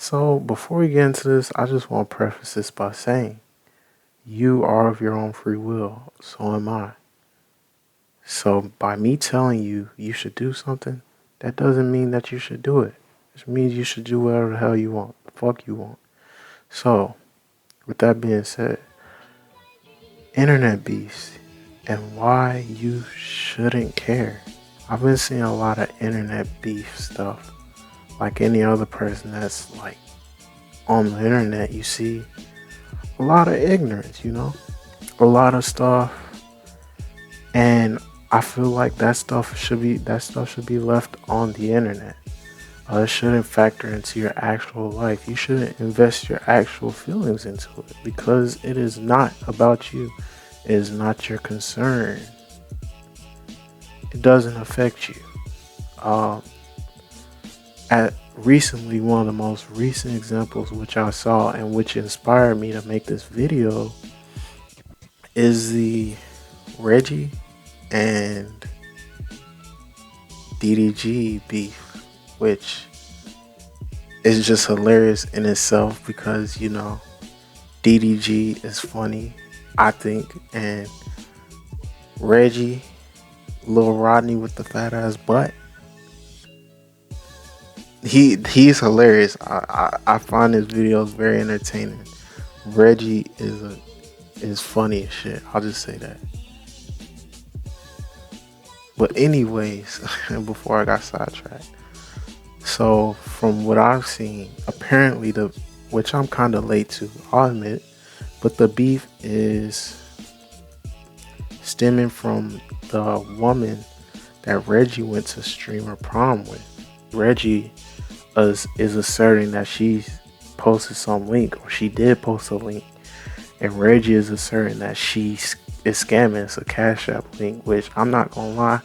So, before we get into this, I just want to preface this by saying you are of your own free will, so am I. So, by me telling you you should do something, that doesn't mean that you should do it. It means you should do whatever the hell you want, the fuck you want. So, with that being said, internet beefs and why you shouldn't care. I've been seeing a lot of internet beef stuff. Like any other person that's like on the internet, you see a lot of ignorance, a lot of stuff, and I feel like that stuff should be left on the internet. It shouldn't factor into your actual life. You shouldn't invest your actual feelings into it because it is not about you. It is not your concern. It doesn't affect you. Um, at recently, one of the most recent examples which I saw and which inspired me to make this video is the Reggie and DDG beef, which is just hilarious in itself because DDG is funny, I think, and Reggie, Lil Rodney with the fat ass butt, he's hilarious. I find his videos very entertaining. Reggie is funny as shit. I'll just say that. But anyways, before I got sidetracked. So from what I've seen, apparently which I'm kind of late to, I'll admit, but the beef is stemming from the woman that Reggie went to streamer prom with. Reggie is asserting that she posted some link, or she did post a link, and Reggie is asserting that is scamming. It's a Cash App link, which I'm not gonna lie.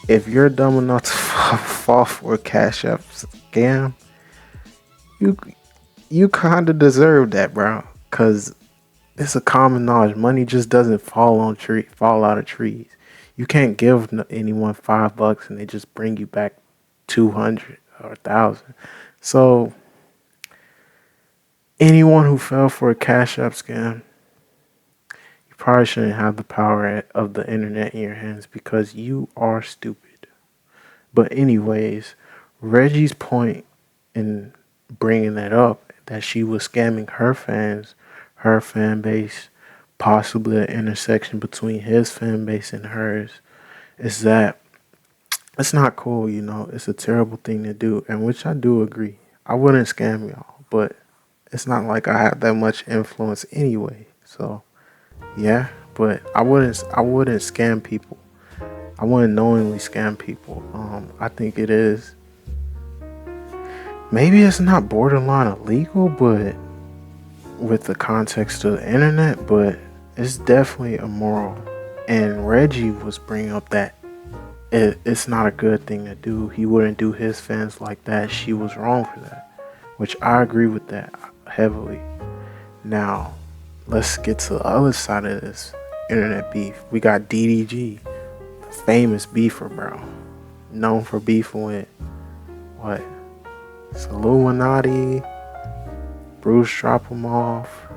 If you're dumb enough to fall for a Cash App scam, you you kind of deserve that, bro. Cause it's a common knowledge. Money just doesn't fall out of trees. You can't give anyone $5 and they just bring you back 200 or 1,000. So anyone who fell for a Cash App scam, you probably shouldn't have the power of the internet in your hands because you are stupid. But anyways, Reggie's point in bringing that up, that she was scamming her fans, her fan base, possibly an intersection between his fan base and hers, is that it's not cool. It's a terrible thing to do, and which I do agree. I wouldn't scam y'all, but it's not like I have that much influence anyway. So yeah, but I wouldn't scam people. I wouldn't knowingly scam people. I think it is, maybe it's not borderline illegal, but with the context of the internet, but it's definitely immoral. And Reggie was bringing up that it's not a good thing to do. He wouldn't do his fans like that. She was wrong for that, which I agree with that heavily. Now, let's get to the other side of this internet beef. We got DDG, the famous beefer, bro, known for beefing with what? Illuminati, Bruce Drop 'em Off,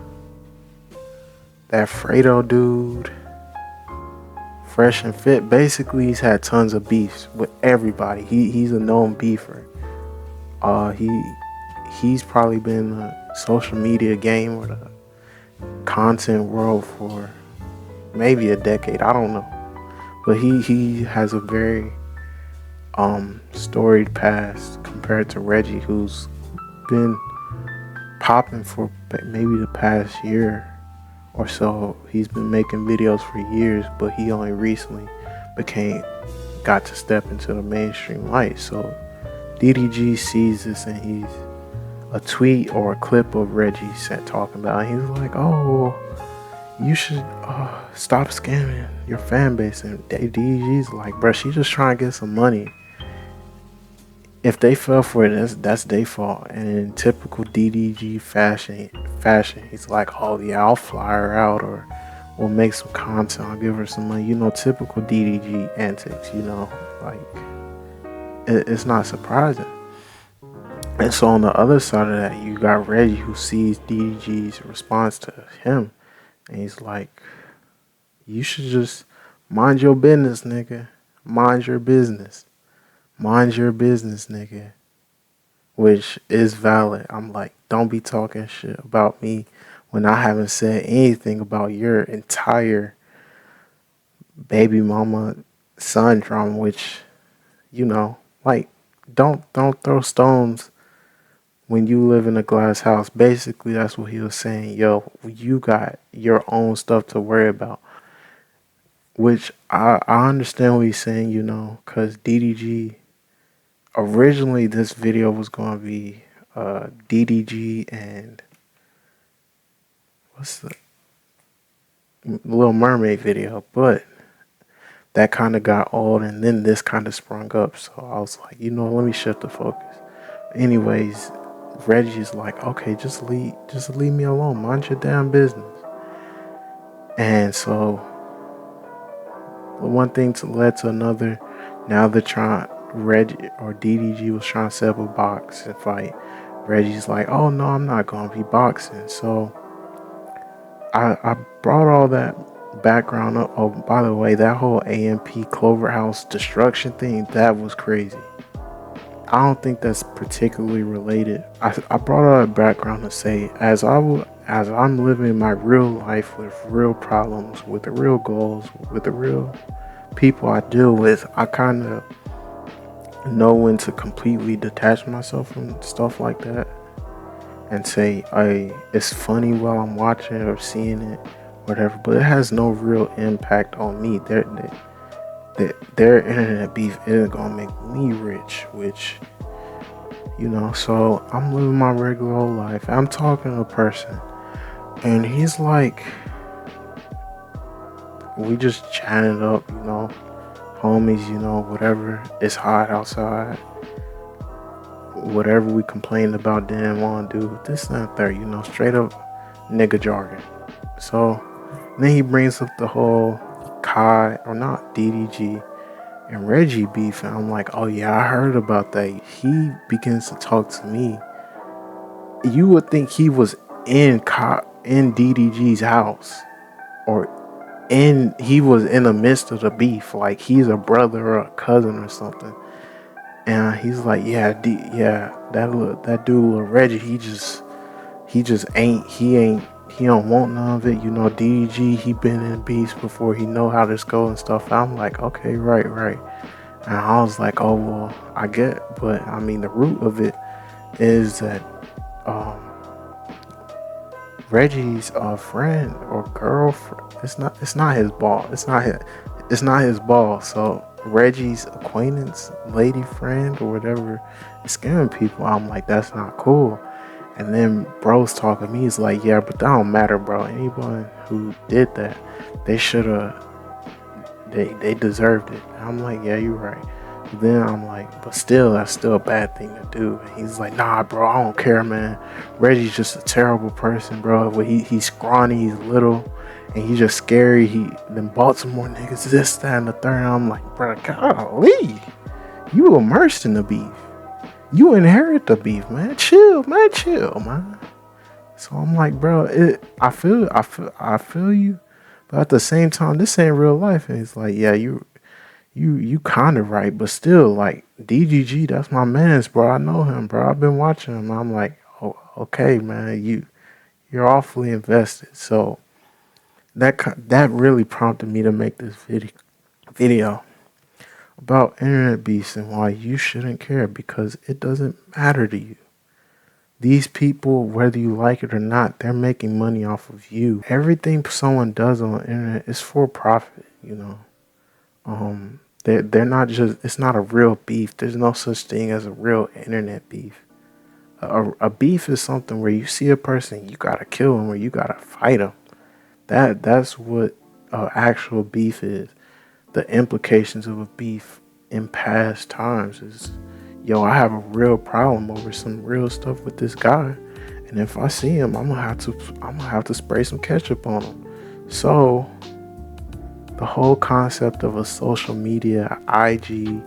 that Fredo dude, Fresh and Fit. Basically, he's had tons of beefs with everybody. He's a known beefer. Uh, he he's probably been in the social media game or the content world for maybe a decade. I don't know, but he has a very storied past compared to Reggie, who's been popping for maybe the past year or so. He's been making videos for years, but he only recently got to step into the mainstream light. So DDG sees this and he's a tweet or a clip of Reggie sent talking about it. He's like, "Oh, you should stop scamming your fan base." And DDG's like, "Bro, she just trying to get some money. If they fell for it, that's their fault." And in typical DDG fashion, he's like, "Oh yeah, I'll fly her out, or we'll make some content. I'll give her some money." Typical DDG antics. Like it's not surprising. And so on the other side of that, you got Reggie who sees DDG's response to him, and he's like, "You should just mind your business, nigga. Mind your business. Mind your business, nigga." Which is valid. I'm like, don't be talking shit about me when I haven't said anything about your entire baby mama son drama. Which, you know, like, don't throw stones when you live in a glass house. Basically, that's what he was saying. Yo, you got your own stuff to worry about. Which I understand what he's saying, you know, because DDG, originally this video was going to be DDG and what's the Little Mermaid video, but that kind of got old, and then this kind of sprung up. So I was like, you know, let me shift the focus. Anyways, Reggie's like, okay, just leave me alone. Mind your damn business. And so one thing led to another. Now they're trying. Reggie or DDG was trying to set up a box and fight. Reggie's like, oh no, I'm not gonna be boxing. So I brought all that background up. Oh, by the way, that whole AMP Cloverhouse destruction thing, that was crazy. I don't think that's particularly related. I brought all that background to say, as I'm living my real life with real problems, with the real goals, with the real people I deal with, I kind of know when to completely detach myself from stuff like that and say, it's funny while I'm watching or seeing it, whatever, but it has no real impact on me. Their internet beef isn't gonna make me rich, which, you know. So I'm living my regular old life. I'm talking to a person, and he's like, we just chatting up, you know, homies, you know, whatever. It's hot outside. Whatever we complained about, didn't want to do this, not there, you know, straight up nigga jargon. So then he brings up the whole Kai, or not, DDG and Reggie beef, and I'm like, oh yeah, I heard about that. He begins to talk to me. You would think he was in DDG's house, or he was in the midst of the beef, like he's a brother or a cousin or something. And he's like, yeah, that dude Reggie, he don't want none of it. You know, DDG, he been in beefs before. He know how this go and stuff. I'm like, okay, right. And I was like, oh well, I get, but I mean, the root of it is that Reggie's friend or girlfriend. It's not his ball. It's not his ball. So Reggie's acquaintance, lady friend, or whatever, is scamming people. I'm like, that's not cool. And then bro's talking to me. He's like, yeah, but that don't matter, bro. Anyone who did that, they should have. They deserved it. And I'm like, yeah, you're right. But then I'm like, but still, that's still a bad thing to do. And he's like, nah, bro, I don't care, man. Reggie's just a terrible person, bro. He's scrawny, he's little, and he's just scary. Them Baltimore niggas, this, that, and the third. And I'm like, bro, golly, you immersed in the beef. You inherit the beef, man. Chill, man. So I'm like, bro, I feel you, but at the same time, this ain't real life. And it's like, yeah, you kind of right, but still, like, DGG, that's my man's, bro. I know him, bro. I've been watching him. I'm like, oh, okay, man, you're awfully invested. So that really prompted me to make this video about internet beefs and why you shouldn't care, because it doesn't matter to you. These people, whether you like it or not, they're making money off of you. Everything someone does on the internet is for profit, you know. They're not just, it's not a real beef. There's no such thing as a real internet beef. A beef is something where you see a person, you gotta kill them, or you gotta fight them. That's what actual beef is. The implications of a beef in past times is, yo, I have a real problem over some real stuff with this guy, and if I see him, I'm gonna have to spray some ketchup on him. So the whole concept of a social media, IG,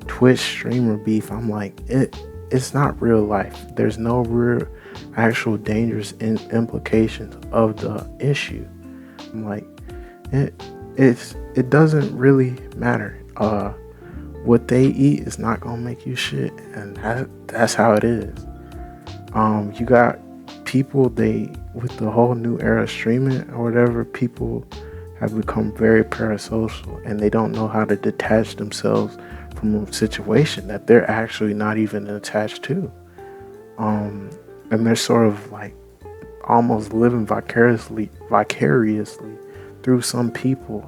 Twitch streamer beef, I'm like, it it's not real life. There's no real actual dangerous implications of the issue. I'm like, it doesn't really matter. What they eat is not gonna make you shit, and that's how it is. You got people, they, with the whole new era of streaming or whatever, people have become very parasocial, and they don't know how to detach themselves from a situation that they're actually not even attached to. And they're sort of like almost living vicariously through some people,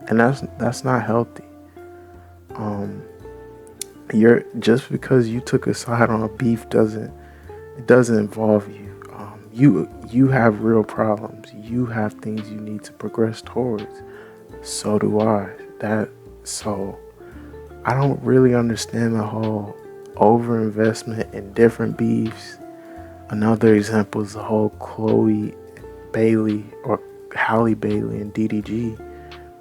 and that's not healthy. Um, you're just because you took a side on a beef doesn't involve you. You have real problems. You have things you need to progress towards. So do I. So I don't really understand the whole overinvestment in different beefs. Another example is the whole Chloe Bailey or Halle Bailey and DDG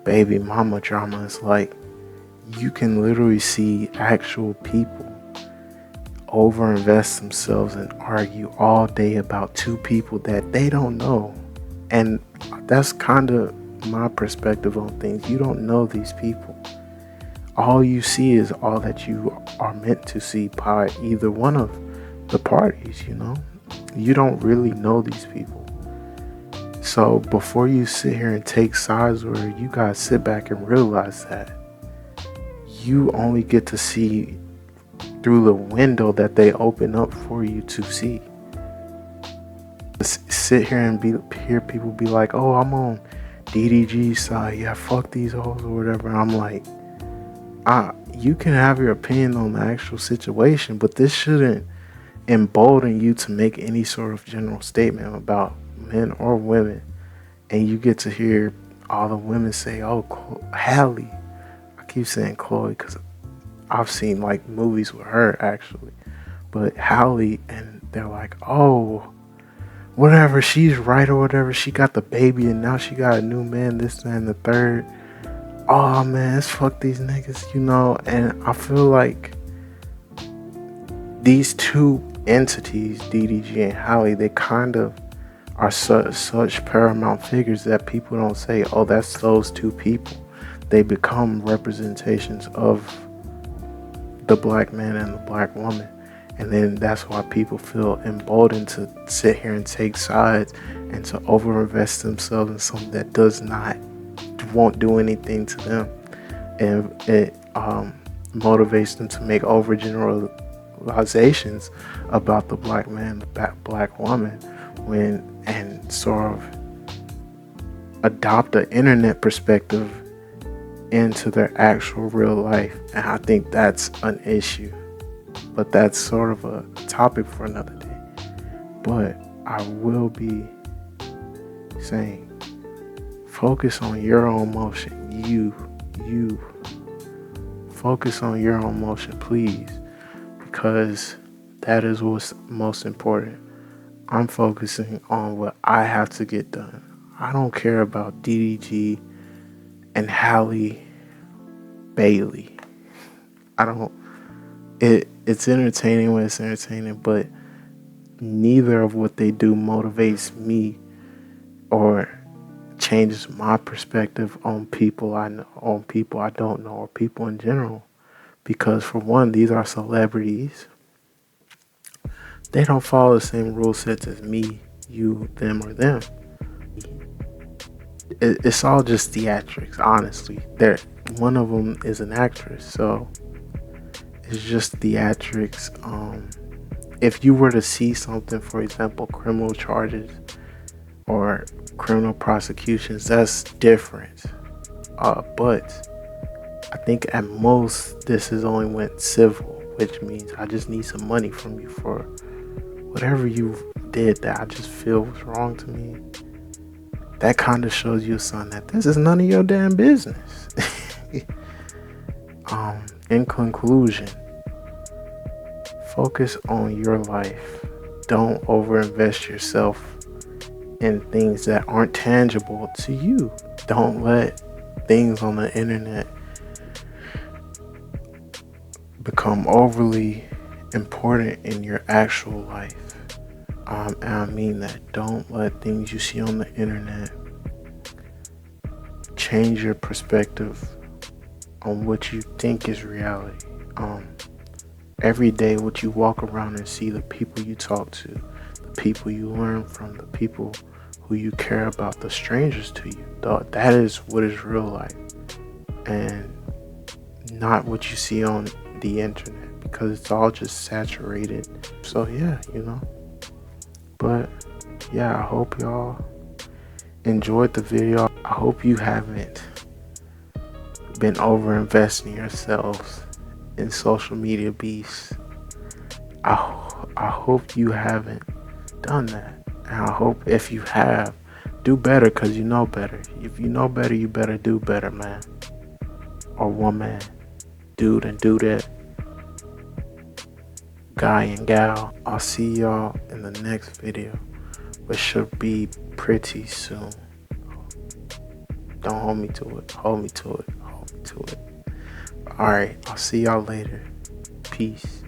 baby mama drama. It's like you can literally see actual people overinvest themselves and argue all day about two people that they don't know. And that's kind of my perspective on things. You don't know these people. All you see is all that you are meant to see by either one of the parties, you know? You don't really know these people. So before you sit here and take sides, or you guys sit back and realize that you only get to see through the window that they open up for you to see. Sit here and hear people be like, "Oh, I'm on DDG's side. Yeah, fuck these hoes," or whatever. And I'm like, you can have your opinion on the actual situation, but this shouldn't embolden you to make any sort of general statement about men or women. And you get to hear all the women say, "Oh, Halle." I keep saying Chloe because I've seen like movies with her actually, but Halle, and they're like, "Oh, whatever, she's right or whatever. She got the baby and now she got a new man, this, that, and the third. Oh man, let's fuck these niggas, you know." And I feel like these two entities, DDG and Halle, they kind of are such paramount figures that people don't say, "Oh, that's those two people." They become representations of the black man and the black woman. And then that's why people feel emboldened to sit here and take sides and to overinvest themselves in something that won't do anything to them. And it motivates them to make overgeneralizations about the black man, the black woman, and sort of adopt an internet perspective into their actual real life. And I think that's an issue. But that's sort of a topic for another day. But I will be saying, focus on your own motion. You focus on your own motion, please, because that is what's most important. I'm focusing on what I have to get done. I don't care about DDG and Halle Bailey. It's entertaining when it's entertaining, but neither of what they do motivates me or changes my perspective on people I know, on people I don't know, or people in general. Because for one, these are celebrities. They don't follow the same rule sets as me, you, them, or them. It's all just theatrics, honestly. One of them is an actress, so it's just theatrics. If you were to see something, for example, criminal charges or criminal prosecutions, that's different. But I think at most this has only went civil, which means I just need some money from you for whatever you did that I just feel was wrong to me. That kind of shows you, son, that this is none of your damn business. In conclusion, focus on your life. Don't overinvest yourself in things that aren't tangible to you. Don't let things on the internet become overly important in your actual life. And I mean that. Don't let things you see on the internet change your perspective on what you think is reality. Every day, what you walk around and see, the people you talk to, the people you learn from, the people who you care about, the strangers to you, that is what is real life, and not what you see on the internet, because it's all just saturated. So yeah, but yeah, I hope y'all enjoyed the video. I hope you haven't been over investing yourselves in social media beefs. I hope you haven't done that. And I hope if you have, do better, because you know better. If you know better, you better do better, man. Or woman. Dude and dudette. Guy and gal. I'll see y'all in the next video, which should be pretty soon. Don't hold me to it. Hold me to it. Hold me to it. Alright, I'll see y'all later. Peace.